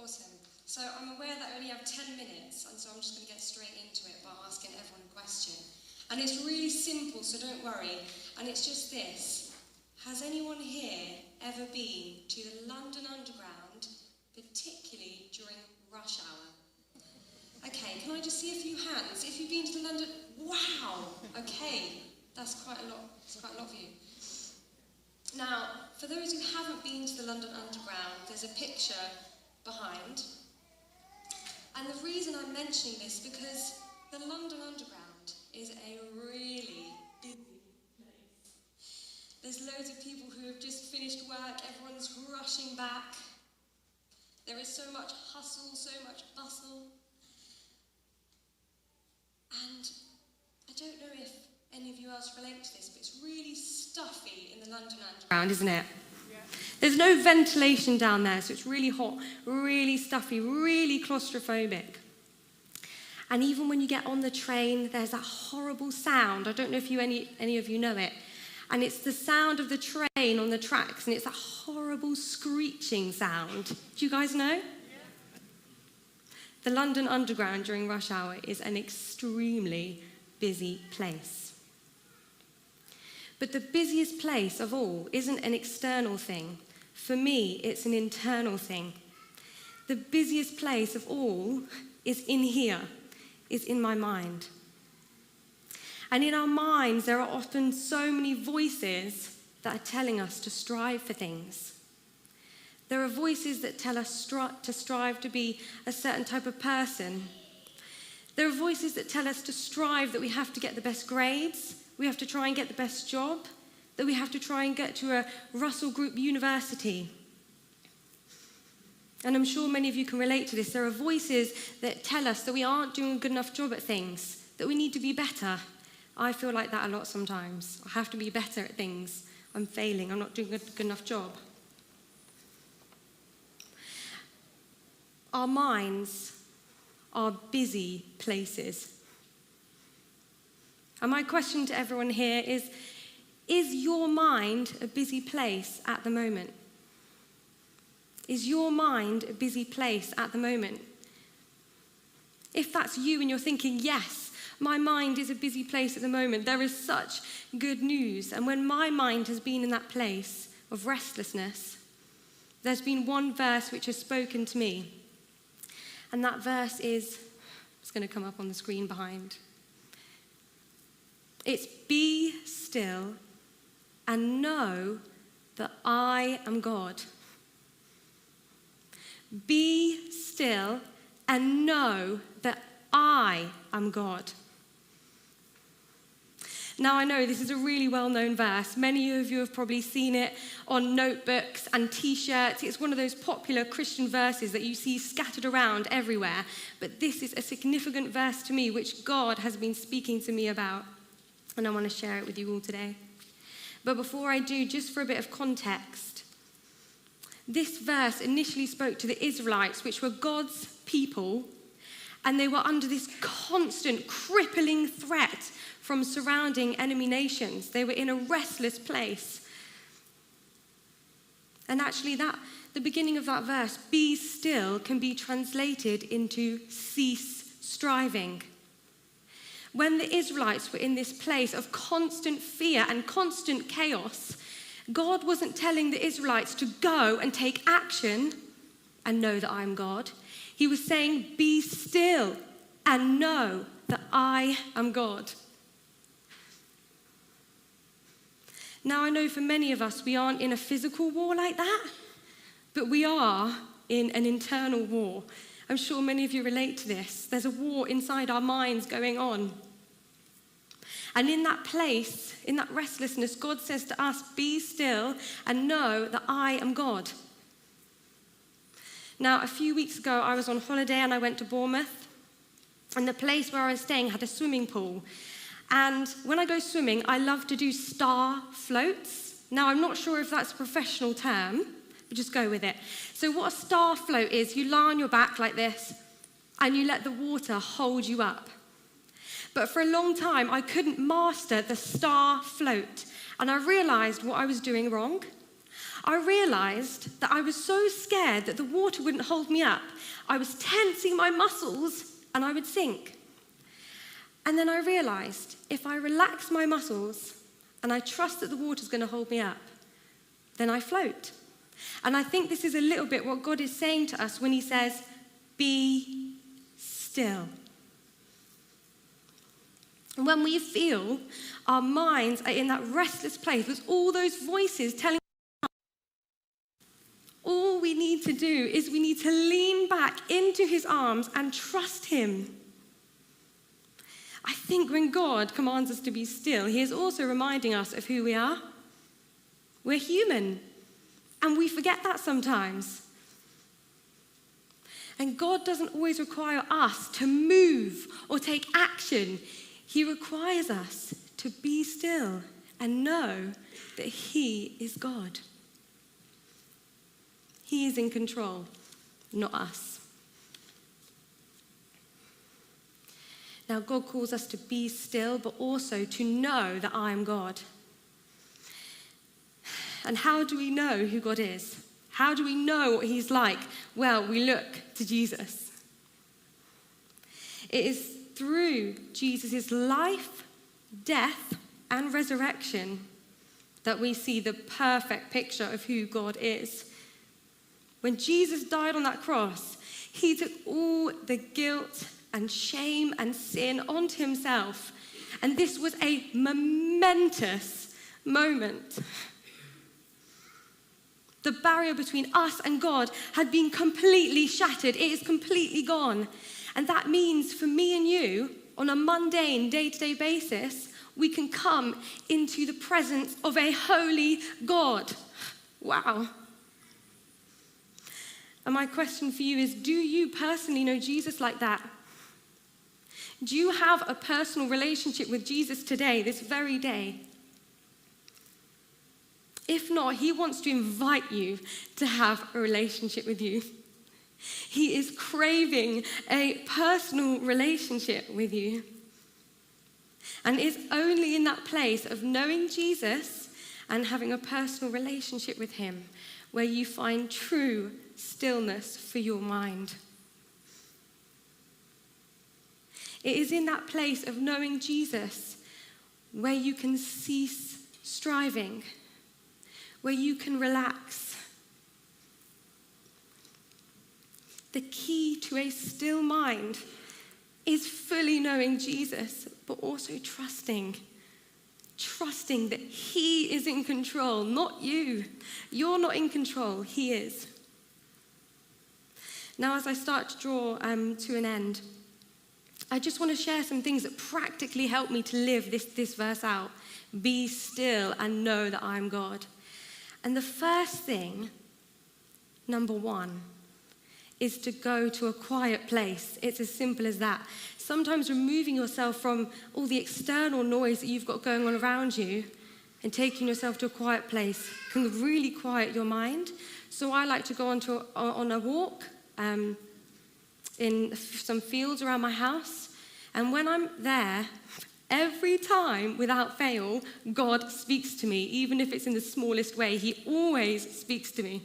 Awesome. So I'm aware that I only have 10 minutes, and so I'm just going to get straight into it by asking everyone a question. And it's really simple, so don't worry. And it's just this. Has anyone here ever been to the London Underground, particularly during rush hour? Okay, can I just see a few hands? If you've been to the London... Wow! Okay, that's quite a lot. It's quite a lot for you. Now, for those who haven't been to the London Underground, there's a picture behind. And the reason I'm mentioning this is because the London Underground is a really busy place. There's loads of people who have just finished work, everyone's rushing back. There is so much hustle, so much bustle. And I don't know if any of you else relate to this, but it's really stuffy in the London Underground, isn't it? Yeah. There's no ventilation down there, so it's really hot, really stuffy, really claustrophobic. And even when you get on the train, there's that horrible sound. I don't know if any of you know it. And it's the sound of the train on the tracks, and it's that horrible screeching sound. Do you guys know? The London Underground during rush hour is an extremely busy place. But the busiest place of all isn't an external thing. For me, it's an internal thing. The busiest place of all is in here, is in my mind. And in our minds, there are often so many voices that are telling us to strive for things. There are voices that tell us to strive to be a certain type of person. There are voices that tell us to strive that we have to get the best grades, we have to try and get the best job, that we have to try and get to a Russell Group university. And I'm sure many of you can relate to this. There are voices that tell us that we aren't doing a good enough job at things, that we need to be better. I feel like that a lot sometimes. I have to be better at things. I'm failing. I'm not doing a good enough job. Our minds are busy places. And my question to everyone here is your mind a busy place at the moment? Is your mind a busy place at the moment? If that's you and you're thinking, yes, my mind is a busy place at the moment, there is such good news. And when my mind has been in that place of restlessness, there's been one verse which has spoken to me. And that verse is, it's going to come up on the screen behind. It's be still and know that I am God. Be still and know that I am God. Now, I know this is a really well-known verse. Many of you have probably seen it on notebooks and T-shirts. It's one of those popular Christian verses that you see scattered around everywhere. But this is a significant verse to me, which God has been speaking to me about. And I want to share it with you all today. But before I do, just for a bit of context, this verse initially spoke to the Israelites, which were God's people, and they were under this constant, crippling threat from surrounding enemy nations. They were in a restless place. And actually, the beginning of that verse, be still, can be translated into cease striving. When the Israelites were in this place of constant fear and constant chaos, God wasn't telling the Israelites to go and take action and know that I'm God. He was saying, be still and know that I am God. Now, I know for many of us, we aren't in a physical war like that, but we are in an internal war. I'm sure many of you relate to this. There's a war inside our minds going on. And in that place, in that restlessness, God says to us, be still and know that I am God. Now, a few weeks ago, I was on holiday and I went to Bournemouth. And the place where I was staying had a swimming pool. And when I go swimming, I love to do star floats. Now, I'm not sure if that's a professional term, but just go with it. So what a star float is, you lie on your back like this, and you let the water hold you up. But for a long time, I couldn't master the star float. And I realized what I was doing wrong. I realized that I was so scared that the water wouldn't hold me up. I was tensing my muscles and I would sink. And then I realized if I relax my muscles and I trust that the water's going to hold me up, then I float. And I think this is a little bit what God is saying to us when he says, be still. And when we feel our minds are in that restless place with all those voices telling us, all we need to do is we need to lean back into his arms and trust him. I think when God commands us to be still, he is also reminding us of who we are. We're human, and we forget that sometimes. And God doesn't always require us to move or take action. He requires us to be still and know that he is God. He is in control, not us. Now, God calls us to be still, but also to know that I am God. And how do we know who God is? How do we know what he's like? Well, we look to Jesus. It is through Jesus' life, death, and resurrection that we see the perfect picture of who God is. When Jesus died on that cross, he took all the guilt and shame and sin onto himself. And this was a momentous moment. The barrier between us and God had been completely shattered. It is completely gone. And that means for me and you, on a mundane, day-to-day basis, we can come into the presence of a holy God. Wow. And my question for you is, do you personally know Jesus like that? Do you have a personal relationship with Jesus today, this very day? If not, he wants to invite you to have a relationship with you. He is craving a personal relationship with you. And it's only in that place of knowing Jesus and having a personal relationship with him where you find true stillness for your mind. It is in that place of knowing Jesus where you can cease striving, where you can relax. The key to a still mind is fully knowing Jesus, but also trusting that he is in control, not you. You're not in control, he is. Now, as I start to draw to an end, I just want to share some things that practically help me to live this verse out. Be still and know that I am God. And the first thing, number one, is to go to a quiet place. It's as simple as that. Sometimes removing yourself from all the external noise that you've got going on around you and taking yourself to a quiet place can really quiet your mind. So I like to go on a walk in some fields around my house. And when I'm there, every time, without fail, God speaks to me, even if it's in the smallest way. He always speaks to me.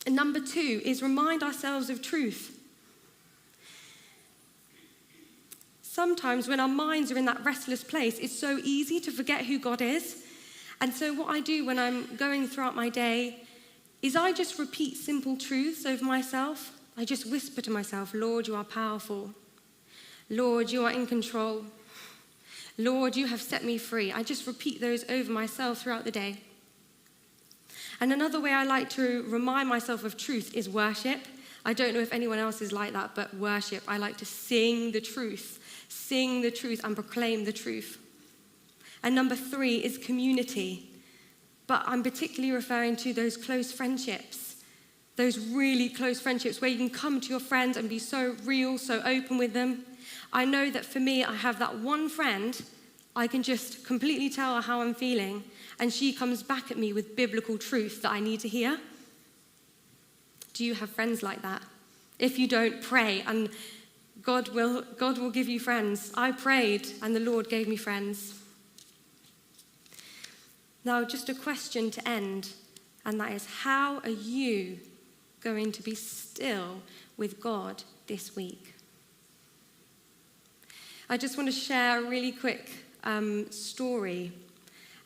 And number two is remind ourselves of truth. Sometimes when our minds are in that restless place, it's so easy to forget who God is. And so what I do when I'm going throughout my day is I just repeat simple truths over myself. I just whisper to myself, Lord, you are powerful. Lord, you are in control. Lord, you have set me free. I just repeat those over myself throughout the day. And another way I like to remind myself of truth is worship. I don't know if anyone else is like that, but worship. I like to sing the truth and proclaim the truth. And number three is community. But I'm particularly referring to those close friendships, those really close friendships where you can come to your friends and be so real, so open with them. I know that for me, I have that one friend, I can just completely tell her how I'm feeling, and she comes back at me with biblical truth that I need to hear. Do you have friends like that? If you don't, pray, and God will give you friends. I prayed, and the Lord gave me friends. Now, just a question to end, and that is, how are you going to be still with God this week? I just want to share a really quick story.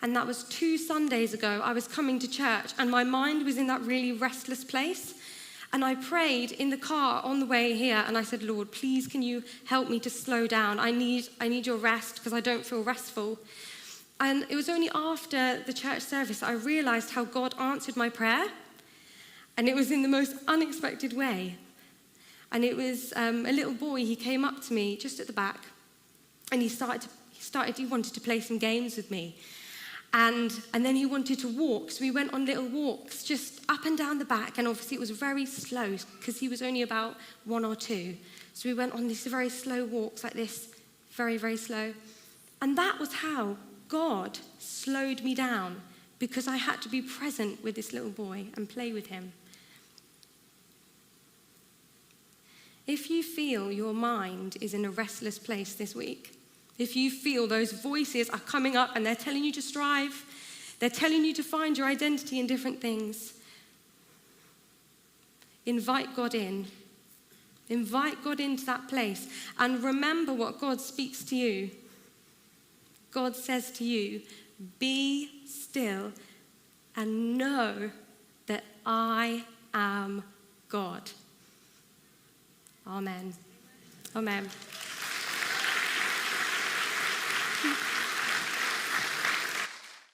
And that was 2 Sundays ago. I was coming to church, and my mind was in that really restless place. And I prayed in the car on the way here, and I said, Lord, please can you help me to slow down? I need your rest because I don't feel restful. And it was only after the church service that I realized how God answered my prayer. And it was in the most unexpected way. And it was a little boy, he came up to me just at the back, and he wanted to play some games with me. And then he wanted to walk, so we went on little walks just up and down the back, and obviously it was very slow because he was only about 1 or 2. So we went on these very slow walks like this, very, very slow. And that was how God slowed me down, because I had to be present with this little boy and play with him. If you feel your mind is in a restless place this week, if you feel those voices are coming up and they're telling you to strive, they're telling you to find your identity in different things, invite God in. Invite God into that place and remember what God speaks to you. God says to you, be still and know that I am God. Amen. Amen.